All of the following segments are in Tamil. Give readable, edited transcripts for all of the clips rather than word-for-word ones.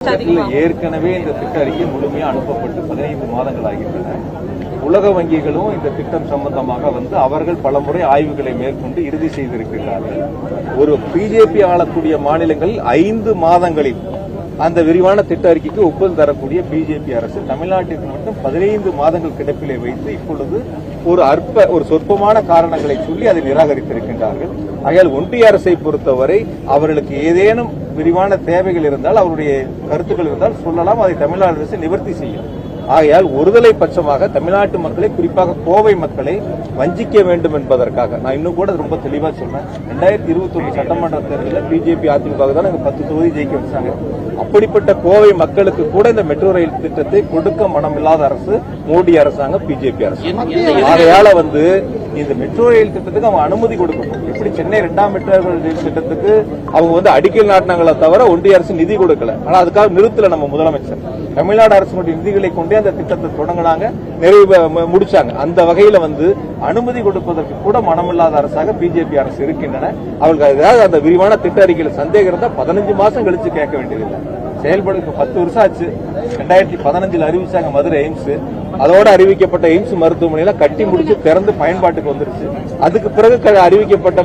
ஏற்கனவே இந்த திட்ட அறிக்கை முழுமையாக அனுப்பப்பட்டு 15 மாதங்கள் ஆகின்றன. உலக வங்கிகளும் இந்த திட்டம் சம்பந்தமாக அவர்கள் பலமுறை ஆய்வுகளை மேற்கொண்டு இறுதி செய்திருக்கிறார்கள். ஒரு பிஜேபி ஆளக்கூடிய மாநிலங்கள் 5 மாதங்களில் அந்த விரிவான திட்ட அறிக்கைக்கு ஒப்புதல் தரக்கூடிய பிஜேபி அரசு தமிழ்நாட்டிற்கு மட்டும் 15 மாதங்கள் கிடப்பிலே வைத்து இப்பொழுது ஒரு சொற்பமான காரணங்களை சொல்லி அதை நிராகரித்திருக்கின்றார்கள். ஆகையால் ஒன்றிய அரசை பொறுத்தவரை அவர்களுக்கு ஏதேனும் விரிவான தேவைகள் இருந்தால், அவருடைய கருத்துக்கள் இருந்தால் சொல்லலாம், அதை தமிழ்நாடு அரசு நிவர்த்தி செய்யும். ஆகையால் ஒருதலை பட்சமாக தமிழ்நாட்டு மக்களை, குறிப்பாக கோவை மக்களை வஞ்சிக்க வேண்டும் என்பதற்காக நான் இன்னும் கூட ரொம்ப தெளிவாக சொன்னேன். 2021 சட்டமன்ற தேர்தலில் பிஜேபி அதிமுக தான் 10 தொகுதி ஜெயிக்க வச்சாங்க. அப்படிப்பட்ட கோவை மக்களுக்கு கூட இந்த மெட்ரோ ரயில் திட்டத்தை கொடுக்க மனமில்லாத அரசு மோடி அரசாங்கம், பிஜேபி அரசு. ஆகையால இந்த மெட்ரோ ரயில் திட்டத்துக்கு அவங்க அனுமதி கொடுக்கணும். இப்படி சென்னை 2ஆம் மெட்ரோ ரயில் திட்டத்துக்கு அவங்க அடிக்கல் நாட்டினாங்களே தவிர ஒன்றிய அரசு நிதி கொடுக்கல. ஆனா அதுக்காக நிறுத்தல நம்ம முதலமைச்சர். தமிழ்நாடு அரசுடைய நிதிகளை கொண்டே அந்த திட்டத்தை தொடங்கினாங்க, முடிச்சாங்க. அந்த வகையில அனுமதி கொடுப்பதற்கு கூட மனமில்லாத அரசாக பிஜேபி அரசு இருக்கின்றன. அவர்களுக்கு ஏதாவது அந்த விரிவான திட்ட அறிக்கையில் சந்தேகம் இருந்தால் 15 மாசம் கழிச்சு கேட்க வேண்டியதில்லை. செயல்பட 10 வருஷம் ஆச்சு. 2015 அறிவிச்சாங்க மதுரை எய்ம்ஸ். அதோட அறிவிக்கப்பட்ட எய்ம்ஸ் மருத்துவமனையில கட்டி முடிச்சு திறந்து பயன்பாட்டுக்கு வந்துருச்சு. அதுக்கு பிறகு அறிவிக்கப்பட்ட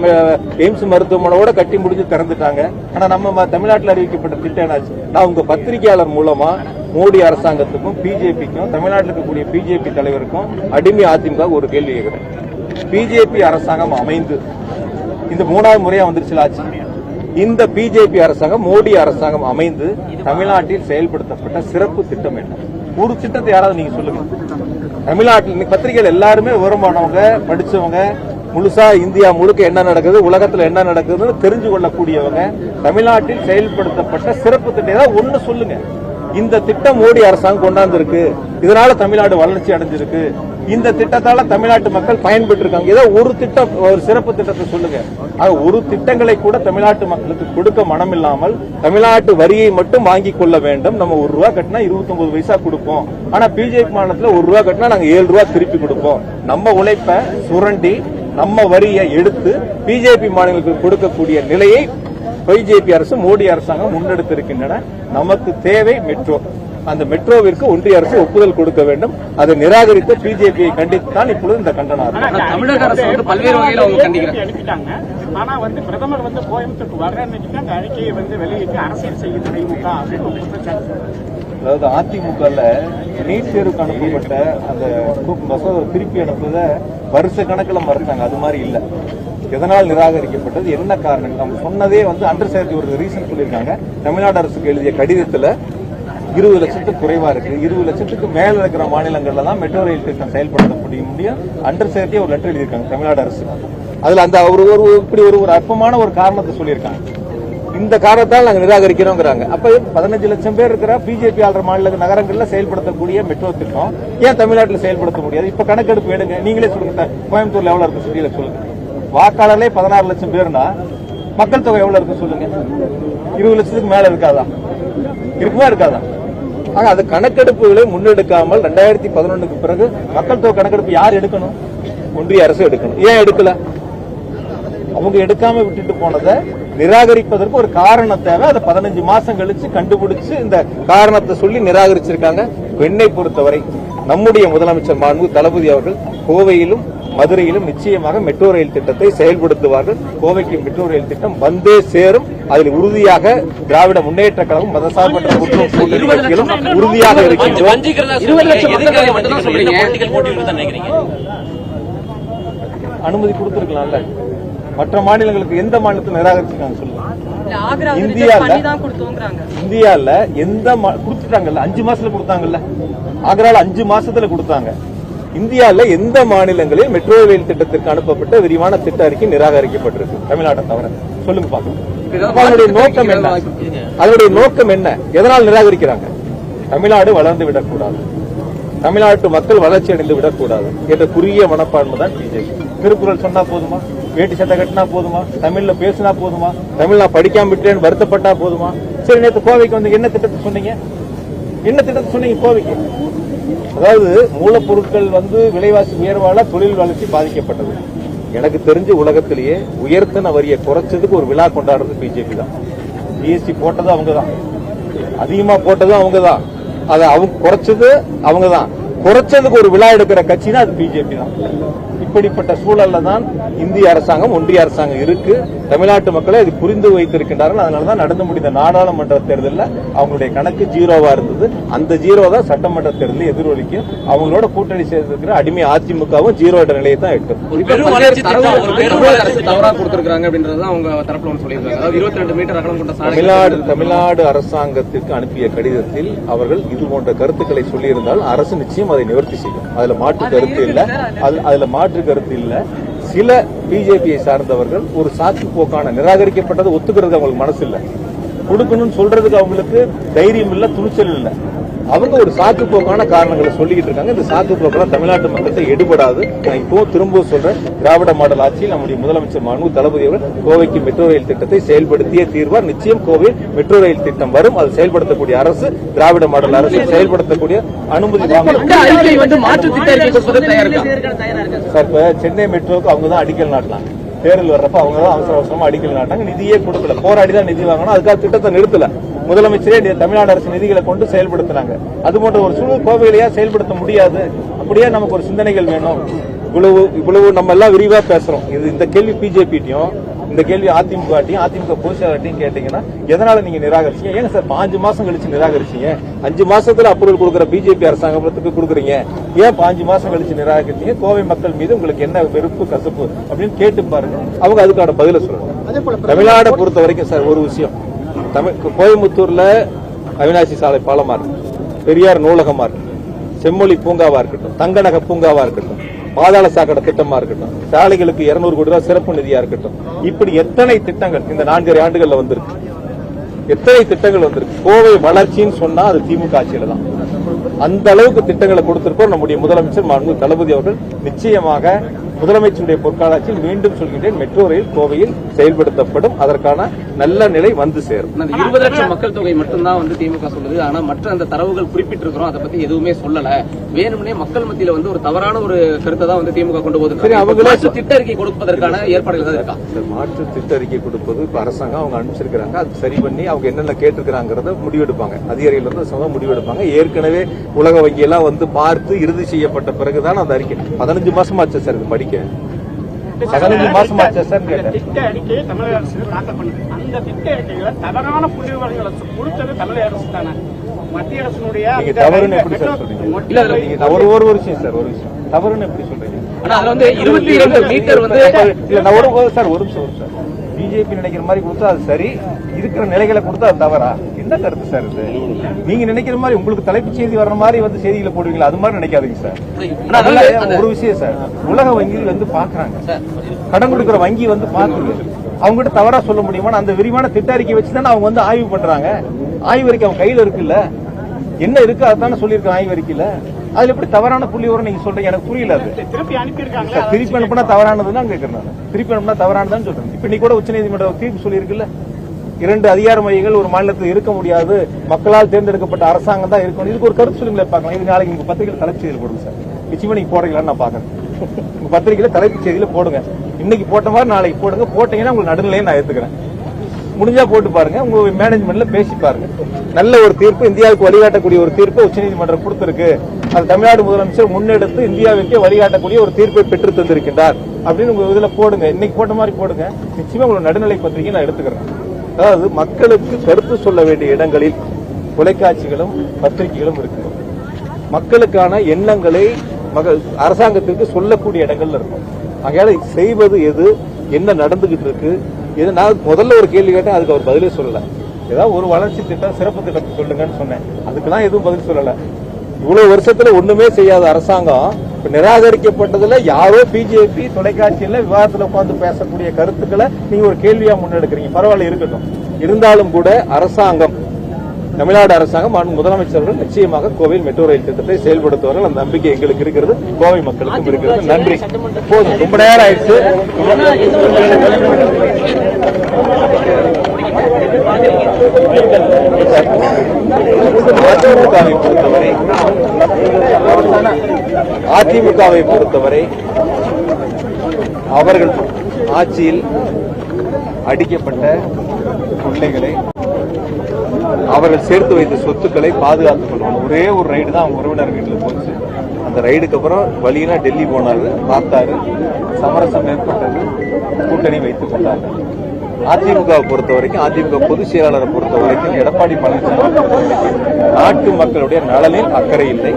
எய்ம்ஸ் மருத்துவமனையோட கட்டி முடிச்சு திறந்துட்டாங்க. ஆனா நம்ம தமிழ்நாட்டில் அறிவிக்கப்பட்ட திட்டம் என்னாச்சு? நான் உங்க பத்திரிகையாளர் மூலமா மோடி அரசாங்கத்துக்கும் பிஜேபிக்கும், தமிழ்நாட்டில் இருக்கக்கூடிய பிஜேபி தலைவருக்கும், அடிமை அதிமுக ஒரு கேள்வி கேட்கிறேன். பிஜேபி அரசாங்கம் அமைந்து இந்த 3வது முறையா வந்துருச்சு ஆட்சி. இந்த பிஜேபி அரசாங்கம், மோடி அரசாங்கம் அமைந்து தமிழ்நாட்டில் செயல்படுத்தப்பட்ட சிறப்பு திட்டம் என்ன? ஒரு திட்டத்தை யாராவது நீங்க சொல்லுங்க. தமிழ்நாட்டில் பத்திரிகைகள் எல்லாருமே விவரமானவங்க, படிச்சவங்க, முழுசா இந்தியா முழுக்க என்ன நடக்குது, உலகத்தில் என்ன நடக்குதுன்னு தெரிஞ்சு கொள்ளக்கூடியவங்க. தமிழ்நாட்டில் செயல்படுத்தப்பட்ட சிறப்பு திட்டம் ஏதாவது ஒண்ணு சொல்லுங்க. இந்த திட்டம் மோடி அரசாங்கம் கொண்டாந்து இருக்கு, இதனால தமிழ்நாடு வளர்ச்சி அடைஞ்சிருக்கு, இந்த திட்டத்தால தமிழ்நாட்டு மக்கள் பயன்பெற்று இருக்காங்க, ஏதோ ஒரு திட்டம், ஒரு சிறப்பு திட்டத்தை சொல்லுங்க. ஒரு திட்டங்களை கூட தமிழ்நாட்டு மக்களுக்கு கொடுக்க மனமில்லாமல் தமிழ்நாட்டு வரியை மட்டும் வாங்கி கொள்ள வேண்டும். நம்ம ₹1 கட்டினா 29 பைசா கொடுப்போம். ஆனா பிஜேபி மாநிலத்தில் ₹1 கட்டினா நாங்க ₹7 திருப்பி கொடுப்போம். நம்ம உழைப்ப சுரண்டி நம்ம வரியை எடுத்து பிஜேபி மாநிலங்களுக்கு கொடுக்கக்கூடிய நிலையை பிஜேபி அரசு, மோடி அரசாங்கம் முன்னெடுத்திருக்கின்றன. நமக்கு தேவை மெட்ரோ. அந்த மெட்ரோவிற்கு ஒன்றிய அரசு ஒப்புதல் கொடுக்க வேண்டும். அதை நிராகரித்த பிஜேபியை கண்டித்துதான் இப்பொழுது இந்த கண்டனம். தமிழக அரசு பல்வேறு வகையில் அனுப்பிட்டாங்க. ஆனா பிரதமர் கோயம்புத்தூருக்கு வர்றேன்னு அந்த அறிக்கையை வெளியிட்டு அரசியல் செய்யுது. அதாவது அதிமுகல நீட் தேர்வுக்கு அனுப்பப்பட்ட அந்த மசோதா திருப்பி அனுப்புவத வருஷ கணக்கில் மறுத்தாங்க. அது மாதிரி இல்ல. எதனால் நிராகரிக்கப்பட்டது, என்ன காரணம்? நம்ம சொன்னதே அண்டர் செக்ரட்டரி ஒரு ரீசன் சொல்லியிருக்காங்க. தமிழ்நாடு அரசுக்கு எழுதிய கடிதத்தில் 20 லட்சத்துக்கு குறைவா இருக்கு, 20 லட்சத்துக்கு மேல இருக்கிற மாநிலங்கள்ல தான் மெட்ரோ ரயில் திட்டம் செயல்படுத்த முடியும். அண்டர் செக்ரட்டரி ஒரு லெட்டர் எழுதியிருக்காங்க தமிழ்நாடு அரசு. அதுல அந்த இப்படி ஒரு அற்பமான ஒரு காரணத்தை சொல்லியிருக்காங்க. இந்த காரணத்தால் நாங்கள் நிராகரிக்கிறோங்கிறாங்க. அப்ப 15 லட்சம் பேர் இருக்கிற பிஜேபி ஆளுற மாநில நகரங்கள்ல செயல்படுத்தக்கூடிய மெட்ரோ திட்டம் ஏன் தமிழ்நாட்டில் செயல்படுத்த முடியாது? இப்ப கணக்கெடுப்பு எடுங்க, நீங்களே சொல்லுங்க. கோயம்புத்தூர்ல எவ்வளவு இருக்கு சிட்டியில சொல்லுங்க. வாக்காளர்களே 16 லட்சம் பேர்னா மக்கள் தொகை எவ்வளவு இருக்கு சொல்லுங்க. 20 லட்சத்துக்கு மேல இருக்காதா? இருக்குமா இருக்காதா? ஆக அது கணக்கெடுப்புகளை முன்னெடுக்காமல் 2011க்கு பிறகு மக்கள் தொகை கணக்கெடுப்பு யார் எடுக்கணும்? ஒன்றிய அரசு எடுக்கணும். ஏன் எடுக்கல? அவங்க எடுக்காம விட்டுட்டு போனதை நிராகரிப்பதற்கு ஒரு காரணம் தேவை. அதை 15 மாசம் கழிச்சு கண்டுபிடிச்சு இந்த காரணத்தை சொல்லி நிராகரிச்சிருக்காங்க. என்னை பொறுத்தவரை நம்முடைய முதலமைச்சர் மாண்பு தளபதி அவர்கள் கோவையிலும் மதுரையிலும் நிச்சயமாக மெட்ரோ ரயில் திட்டத்தை செயல்படுத்துவார்கள். கோவைக்கு மெட்ரோ ரயில் திட்டம் வந்தே சேரும். அதில் உறுதியாக திராவிட முன்னேற்ற கழகம், மதசார்பற்ற கூட்டணிகளும் உறுதியாக இருக்கின்றோம். அனுமதி கொடுத்திருக்கலாம்ல. மற்ற மாநிலங்களுக்கு எந்த மாநிலத்தில் நிராகரிச்சிருக்காங்க சொல்லுங்க. இந்தியால எந்த கொடுத்துட்டாங்கல்ல, 5 மாசத்துல கொடுத்தாங்கல்ல. ஆக்ரால 5 மாசத்துல கொடுத்தாங்க. இந்தியாவில் எந்த மாநிலங்களில் மெட்ரோ ரயில் திட்டத்திற்கு அனுப்பப்பட்ட விரிவான திட்ட அறிக்கை நிராகரிக்கப்பட்டிருக்கு தமிழ்நாட்டை தவிர? சொல்லுங்க பாக்கலாம். அதனுடைய நோக்கம் என்ன? அதனுடைய நோக்கம் என்ன? எதனால் நிராகரிக்கிறாங்க? தமிழ்நாடு வளர்ந்து விடக்கூடாது, தமிழ்நாட்டு மக்கள் வளர்ச்சி அடைந்து விடக்கூடாது என்ற குறுகிய மனப்பான்மை தான் பிஜேபி. திருக்குறள் சொன்னா போதுமா? வேட்டி சட்டை கட்டினா போதுமா? தமிழ்ல பேசினா போதுமா? தமிழ் நான் படிக்காம விட்டேன்னு வருத்தப்பட்டா போதுமா? சரி, நேற்று கோவைக்கு என்ன திட்டத்தை சொன்னீங்க? என்ன திட்டத்தை சொன்னீங்க கோவைக்கு? அதாவது மூலப்பொருட்கள் விலைவாசி உயர்வால தொழில் வளர்ச்சி பாதிக்கப்பட்டது. எனக்கு தெரிஞ்சு உலகத்திலேயே உயர்த்தின வரியை குறைச்சதுக்கு ஒரு விழா கொண்டாடுறது பிஜேபி தான். ஜிஎஸ்டி போட்டது அவங்க தான். அதிகமா போட்டதும் அவங்க தான், அதை அவங்க குறைச்சது அவங்க தான். குறைச்சதுக்கு ஒரு விழா எடுக்கிற கட்சினா அது பிஜேபி தான். இப்படிப்பட்ட சூழல்ல தான் இந்திய அரசாங்கம், ஒன்றிய அரசாங்கம் இருக்கு. தமிழ்நாட்டு மக்களை இது புரிந்து வைத்திருக்கின்றார்கள். அதனாலதான் நடந்து முடிந்த நாடாளுமன்ற தேர்தலில் அவங்களுடைய கணக்கு ஜீரோவா இருந்தது. அந்த ஜீரோ தான் சட்டமன்ற தேர்தலில் எதிரொலிக்கும். அவங்களோட கூட்டணி சேர்ந்திருக்கிற அடிமை அதிமுகவும் ஜீரோ என்ற நிலையை தான் எட்டும். தமிழ்நாடு அரசாங்கத்திற்கு அனுப்பிய கடிதத்தில் அவர்கள் இது போன்ற கருத்துக்களை சொல்லியிருந்தால் அரசு நிச்சயம் அதை நிவர்த்தி செய்யும். அதுல மாற்று கருத்து இல்ல. சில பிஜேபியை சார்ந்தவர்கள் ஒரு சாக்கு போக்கான நிராகரிக்கப்பட்டது ஒத்துக்கிறது அவங்களுக்கு மனசு இல்ல, கொடுக்கணும்னு சொல்றதுக்கு அவங்களுக்கு தைரியம் இல்ல, துணிச்சல் இல்ல. அவங்க ஒரு சாக்கு போக்கான காரணங்களை சொல்லிக்கிட்டு இருக்காங்க. இந்த சாக்கு போக்கெல்லாம் தமிழ்நாட்டு மக்களுக்கு எடுபடாது. நான் இப்போ திரும்ப சொல்றேன், திராவிட மாடல் ஆட்சியில் நம்முடைய முதலமைச்சர் மாண்பு தளபதி அவர்கள் கோவைக்கு மெட்ரோ ரயில் திட்டத்தை செயல்படுத்திய தீர்வார். நிச்சயம் கோவையில் மெட்ரோ ரயில் திட்டம் வரும். அது செயல்படுத்தக்கூடிய அரசு திராவிட மாடல் அரசு, செயல்படுத்தக்கூடிய அனுமதி சார். இப்ப சென்னை மெட்ரோக்கு அவங்க தான் அடிக்கல் நாட்டலாம். தேர்தல் வர்றப்ப அவங்க தான் அவசரமா அடிக்கல் நாட்டாங்க. நிதியே கொடுக்கல, போராடி தான் நிதி வாங்கணும். அதுக்காக திட்டத்தை நிறுத்தல. முதலமைச்சரே தமிழ்நாடு அரசு நிதிகளை கொண்டு செயல்படுத்தினாங்க. அது போன்ற ஒரு சூழல் கோவையிலேயே செயல்படுத்த முடியாது. அப்படியே நமக்கு ஒரு சிந்தனைகள் வேணும். இவ்வளவு நம்ம எல்லாம் விரிவா பேசுறோம். இந்த கேள்வி பிஜேபியும், இந்த கேள்வி அதிமுக பொதுச்செயலாளர்ட்டையும் கேட்டீங்கன்னா எதனால நீங்க நிராகரிச்சீங்க? ஏங்க சார் 5 மாசம் கழிச்சு நிராகரிச்சீங்க? 5 மாசத்துல அப்ரூவல் கொடுக்கிற பிஜேபி அரசாங்கத்துக்கு கொடுக்குறீங்க, ஏன் 5 மாசம் கழிச்சு நிராகரிச்சீங்க? கோவை மக்கள் மீது உங்களுக்கு என்ன வெறுப்பு, கசப்பு அப்படின்னு கேட்டு பாருங்க. அவங்க அதுக்கான பதில சொல்லணும். தமிழ்நாடை பொறுத்த வரைக்கும் சார் ஒரு விஷயம், கோயம்புத்தூர்ல அவினாசி சாலை பாலமா இருக்கு, பெரியார் நூலகமா இருக்கு, செம்மொழி பூங்காவா இருக்கட்டும், தங்கநக பூங்காவா இருக்கட்டும், பாதாள சாக்கடை திட்டமா இருக்கட்டும், சாலைகளுக்கு 200 கோடி ரூபாய் சிறப்பு நிதியா இருக்கட்டும், இப்படி எத்தனை திட்டங்கள் இந்த 4 ஆண்டுகள்ல வந்திருக்கு, எத்தனை திட்டங்கள் வந்திருக்கு. கோவை வளர்ச்சின்னு சொன்னா அது திமுக ஆட்சியில தான். அந்த அளவுக்கு திட்டங்களை கொடுத்திருப்போம் நம்முடைய முதலமைச்சர் மாண்பு தளபதி அவர்கள். நிச்சயமாக முதலமைச்சருடைய பொற்காலத்தில் மீண்டும் சொல்கின்றேன், மெட்ரோ ரயில் கோவையில் செயல்படுத்தப்படும். அதற்கான நல்ல நிலை வந்து சேரும். 20 லட்சம் மக்கள் தொகை மட்டும்தான் திமுக சொல்லுது. ஆனா மற்ற அந்த தரவுகள் குறிப்பிட்டிருக்கிறோம், அதை பத்தி எதுவுமே சொல்லல. வேணும்னே மக்கள் மத்தியில ஒரு தவறான ஒரு கருத்தை தான் திமுக கொண்டு போகுது. அவங்களே திட்ட அறிக்கை கொடுப்பதற்கான ஏற்பாடுகள் தான் இருக்கா? மாற்று திட்ட அறிக்கை கொடுப்பது இப்ப அரசாங்கம் அவங்க அனுப்பிச்சிருக்காங்க. அது சரி பண்ணி அவங்க என்னென்ன கேட்டிருக்கிறாங்கிறத முடிவெடுப்பாங்க. அதிகாரிகள் வந்து முடிவெடுப்பாங்க. ஏற்கனவே உலக வங்கி எல்லாம் பார்த்து இறுதி செய்யப்பட்ட பிறகுதான் அந்த அறிக்கை. 15 மாசம் ஆச்சு சார் இது படிக்க. 15 மாசம் ஆச்சு சார். திட்ட அறிக்கையை தமிழக அரசு தாக்கல் பண்ணுது. அந்த திட்ட அறிக்கைகளை தவறான புள்ளிவிவரங்களை கொடுத்தது தமிழக அரசு தானே. மத்திய அரசுடைய தவறுன்னு எப்படி சார் சொல்றீங்க? இல்ல நீங்க ஒரு விஷயம் சார், ஒரு விஷயம் தவறுன்னு எப்படி சொல்றீங்க? ஆனா அதுல 22 மீட்டர் சார் ஒரு நிமிஷம் சார். பிஜேபி நினைக்கிற மாதிரி கொடுத்தா அது சரி, இருக்கிற நிலைகளை கொடுத்தா அது தவறா? என்ன கருத்து சார் இது? நீங்க நினைக்கிற மாதிரி உங்களுக்கு தலைப்புச் செய்தி வர்ற மாதிரி செய்திகளை போடுவீங்களா? அது மாதிரி நினைக்காதீங்க சார். ஒரு விஷயம் சார், உலக வங்கி பாக்குறாங்க, கடன் கொடுக்கிற வங்கி பாக்குது. அவங்ககிட்ட தவறா சொல்ல முடியுமா? அந்த விரிவான திட்ட அறிக்கை வச்சுதானே அவங்க ஆய்வு பண்றாங்க. ஆய்வறிக்கை அவங்க கையில இருக்குல்ல, என்ன இருக்கு அதான சொல்லியிருக்காங்க ஆய்வறிக்கையில. அதுல எப்படி தவறான புள்ளி வரும் நீங்க சொல்றீங்க? எனக்கு புரியல. அது திருப்பி அனுப்பியிருக்காங்க. திருப்பி அனுப்பினா தவறானதுதான் கேட்கறேன். திருப்பி அனுப்பினா தவறானதான் சொல்றேன். இப்ப நீ கூட உச்சநீதிமன்றம் தீர்ப்பு சொல்லியிருக்குல்ல, 2 அதிகார மையங்கள் ஒரு மாநிலத்தில் இருக்க முடியாது, மக்களால் தேர்ந்தெடுக்கப்பட்ட அரசாங்கம் தான் இருக்கணும். இதுக்கு ஒரு கருத்து சொல்லுங்களேன் பார்க்கலாம். இது நாளைக்கு உங்க பத்திரிகையில் தலைப்பு செய்தியில் போடுங்க சார். நிச்சயமா நீங்க போடுறீங்களான்னு நான் பாக்குறேன். உங்க பத்திரிகையில தலைப்பு செய்தியில போடுங்க. இன்னைக்கு போட்ட மாதிரி நாளைக்கு போடுங்க. போட்டீங்கன்னா உங்களுக்கு நடுநிலையை நான் ஏத்துக்கிறேன். முடிஞ்சா போட்டு பாருங்க, உங்க மேனேஜ்மெண்ட்ல பேசி பாருங்க. நல்ல ஒரு தீர்ப்பு, இந்தியாவுக்கு வழிகாட்டக்கூடிய ஒரு தீர்ப்பு உச்சநீதிமன்றம் கொடுத்திருக்கு. அது தமிழ்நாடு முதலமைச்சர் முன்னெடுத்து இந்தியாவிற்கே வழிகாட்டக்கூடிய ஒரு தீர்ப்பை பெற்று தந்திருக்கின்றார் அப்படின்னு உங்க இதுல போடுங்க. இன்னைக்கு போட்ட மாதிரி போடுங்க. நிச்சயமா உங்களோட நடுநிலை பத்திரிகை நான் எடுத்துக்கிறேன். அதாவது மக்களுக்கு கருத்து சொல்ல வேண்டிய இடங்களில் தொலைக்காட்சிகளும் பத்திரிகைகளும் இருக்கு. மக்களுக்கான எண்ணங்களை அரசாங்கத்திற்கு சொல்லக்கூடிய இடங்கள்ல இருக்கும். ஆகையால செய்வது எது, என்ன நடந்துகிட்டு இருக்கு, நான் முதல்ல ஒரு கேள்வி கேட்டேன், அதுக்கு அவர் பதிலே சொல்லல. ஏதாவது ஒரு வளர்ச்சி திட்டம், சிறப்பு திட்டத்தை சொல்லுங்கன்னு சொன்னேன், அதுக்கெல்லாம் எதுவும் பதில் சொல்லல. இவ்வளவு வருஷத்துல ஒண்ணுமே செய்யாத அரசாங்கம் நிராகரிக்கப்பட்டதுல யாரோ பிஜேபி தொலைக்காட்சியில விவாதத்துல உட்கார்ந்து பேசக்கூடிய கருத்துக்களை நீங்க ஒரு கேள்வியா முன்னெடுக்கிறீங்க. பரவாயில்ல, இருக்கட்டும். இருந்தாலும் கூட அரசாங்கம், தமிழ்நாடு அரசாங்கம் முதலமைச்சர்கள் நிச்சயமாக கோவையில் மெட்ரோ ரயில் திட்டத்தை செயல்படுத்துவார்கள். அந்த நம்பிக்கை எங்களுக்கு இருக்கிறது, கோவை மக்களுக்கும் இருக்கிறது. நன்றி. போதும், ரொம்ப நேரம் ஆயிடுச்சு. அதிமுகவை பொறுத்தவரை அவர்கள் ஆட்சியில் அடிக்கப்பட்ட பிள்ளைகளை அவர்கள் சேர்த்து வைத்த சொத்துக்களை பாதுகாத்துக் கொள்ளணும். ஒரே ஒரு ரைடு தான் அவங்க உறவினர் வீட்டில் போச்சு. அந்த ரைடுக்கு அப்புறம் வழியினா டெல்லி போனாரு, பார்த்தாரு, சமரசம் ஏற்பட்டது, கூட்டணி வைத்துக் கொண்டார்கள். அதிமுகவை பொறுத்த வரைக்கும், அதிமுக பொதுச் செயலாளரை பொறுத்த வரைக்கும், எடப்பாடி பழனிசாமி பொறுத்த வரைக்கும் நாட்டு மக்களுடைய நலனில் அக்கறை இல்லை,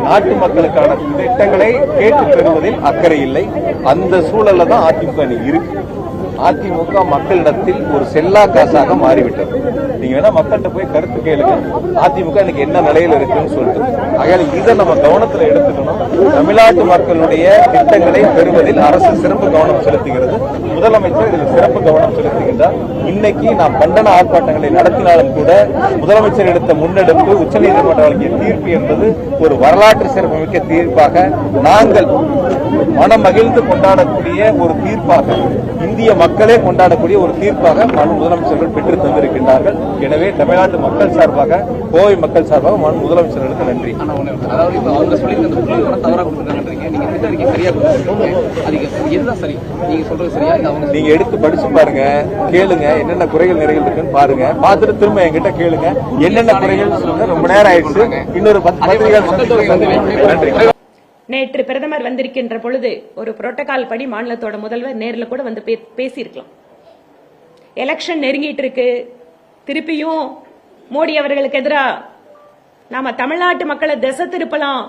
நாட்டு மக்களுக்கான திட்டங்களை கேட்டு பெறுவதில் அக்கறை இல்லை. அந்த சூழல்ல தான் அதிமுக இருக்கு. அதிமுக மக்களிடத்தில் ஒரு செல்லா காசாக மாறிவிட்டது. நீங்க வேணா மக்கள்கிட்ட போய் கருத்து கேளுங்க, அதிமுக இன்னைக்கு என்ன நிலையில இருக்குன்னு சொல்லிட்டு. ஆகையால் இதை நம்ம கவனத்தில் எடுத்துக்கணும். தமிழ்நாட்டு மக்களுடைய திட்டங்களை பெறுவதில் அரசு சிறப்பு கவனம் செலுத்துகிறது. முதலமைச்சர் இதில் சிறப்பு கவனம் செலுத்துகின்றார். இன்னைக்கு நாம் கண்டன ஆர்ப்பாட்டங்களை நடத்தினாலும் கூட முதலமைச்சர் எடுத்த முன்னெடுப்பு, உச்சநீதிமன்றம் வழங்கிய தீர்ப்பு என்பது ஒரு வரலாற்று சிறப்புமிக்க தீர்ப்பாக நாங்கள் மனம் மகிழ்ந்து கொண்டாடக்கூடிய ஒரு தீர்ப்பாக, இந்திய மக்களே கொண்டாடக்கூடிய ஒரு தீர்ப்பாக முதலமைச்சர்கள் பெற்று தந்திருக்கின்றார்கள். எனவே தமிழ்நாட்டு மக்கள் சார்பாக, கோவை மக்கள் சார்பாக முதலமைச்சர்களுக்கு நன்றி. அதாவது இப்ப அவங்க சொல்லி அந்த புள்ளிவிவரம் தவறா கொடுத்துருக்காங்க. நீங்க திட்ட அறிக்கை சரியா கொடுத்துருக்கீங்க, அதுக்கு எதுதான் சரி? நீங்க சொல்றது சரியா? அவங்க நீங்க எடுத்து படிச்சு பாருங்க, கேளுங்க, என்னென்ன குறைகள் நிறைகள் இருக்குன்னு பாருங்க. பார்த்துட்டு திரும்ப என்கிட்ட கேளுங்க, என்னென்ன குறைகள் சொல்லுங்க. ரொம்ப நேரம் ஆயிடுச்சு. இன்னொரு 10 பத்திரிகைகள் நன்றி. நேற்று பிரதமர் வந்திருக்கின்ற பொழுது ஒரு புரோட்டோகால் படி மாநிலத்தோட முதல்வர் நேரில் கூட வந்து பேசியிருக்கலாம். எலெக்ஷன் நெருங்கிட்டு இருக்கு, திருப்பியும் மோடி அவர்களுக்கு எதிராக நாம தமிழ்நாட்டு மக்களை திசை திருப்பலாம்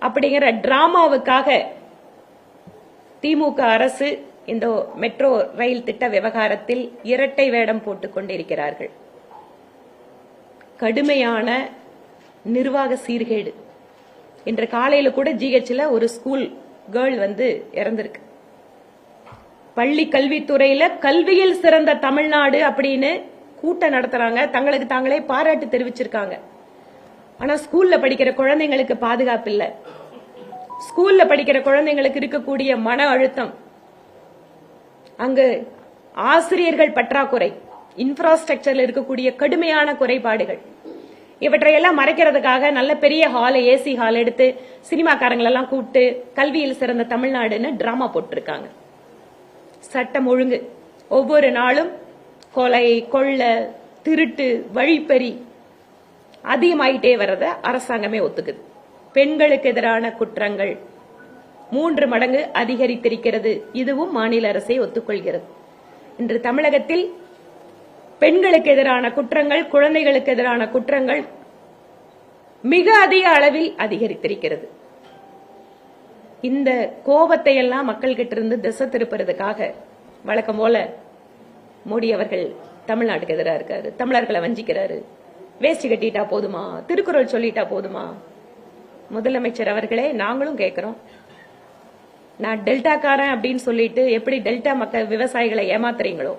அப்படிங்கிற டிராமாவுக்காக திமுக அரசு இந்த மெட்ரோ ரயில் திட்ட விவகாரத்தில் இரட்டை வேடம் போட்டுக் கொண்டிருக்கிறார்கள். கடுமையான நிர்வாக சீர்கேடு. இன்று காலையில கூட ஜிஹெச்ல ஒரு ஸ்கூல் கேர்ள் வந்து இறந்திருக்கு. பள்ளி கல்வித்துறையில கல்வியில் சிறந்த தமிழ்நாடு அப்படின்னு கூட்டம் நடத்துறாங்க, தங்களுக்கு தாங்களே பாராட்டு தெரிவிச்சிருக்காங்க. ஆனா ஸ்கூல்ல படிக்கிற குழந்தைங்களுக்கு பாதுகாப்பு இல்ல. ஸ்கூல்ல படிக்கிற குழந்தைங்களுக்கு இருக்கக்கூடிய மன அழுத்தம், அங்கு ஆசிரியர்கள் பற்றாக்குறை, இன்ஃப்ராஸ்ட்ரக்சர்ல இருக்கக்கூடிய கடுமையான குறைபாடுகள், இவற்றையெல்லாம் மறைக்கிறதுக்காக நல்ல பெரிய ஹால், ஏசி ஹால் எடுத்து சினிமாக்காரங்களெல்லாம் கூப்பிட்டு கல்வியில் சிறந்த தமிழ்நாடுன்னு டிராமா போட்டிருக்காங்க. சட்டம் ஒழுங்கு ஒவ்வொரு நாளும் கொலை, கொள்ளை, திருட்டு, வழிப்பறி அதிகமாயிட்டே வர்றத அரசாங்கமே ஒத்துக்குது. பெண்களுக்கு எதிரான குற்றங்கள் 3 மடங்கு அதிகரித்திருக்கிறது. இதுவும் மாநில அரசை ஒத்துக்கொள்கிறது. இன்று தமிழகத்தில் பெண்களுக்கு எதிரான குற்றங்கள், குழந்தைகளுக்கு எதிரான குற்றங்கள் மிக அதிக அளவில் அதிகரித்திருக்கிறது. இந்த கோபத்தை எல்லாம் மக்கள் கிட்ட இருந்து திசை திருப்புறதுக்காக வழக்கம் போல மோடி அவர்கள் தமிழ்நாட்டுக்கு எதிராக இருக்காரு, தமிழர்களை வஞ்சிக்கிறாரு. வேஷ்டி கட்டிட்டா போதுமா, திருக்குறள் சொல்லிட்டா போதுமா? முதலமைச்சர் அவர்களே, நாங்களும் கேட்கிறோம். நான் டெல்டாக்காரன் அப்படின்னு சொல்லிட்டு எப்படி டெல்டா மக்கள் விவசாயிகளை ஏமாத்துறீங்களோ,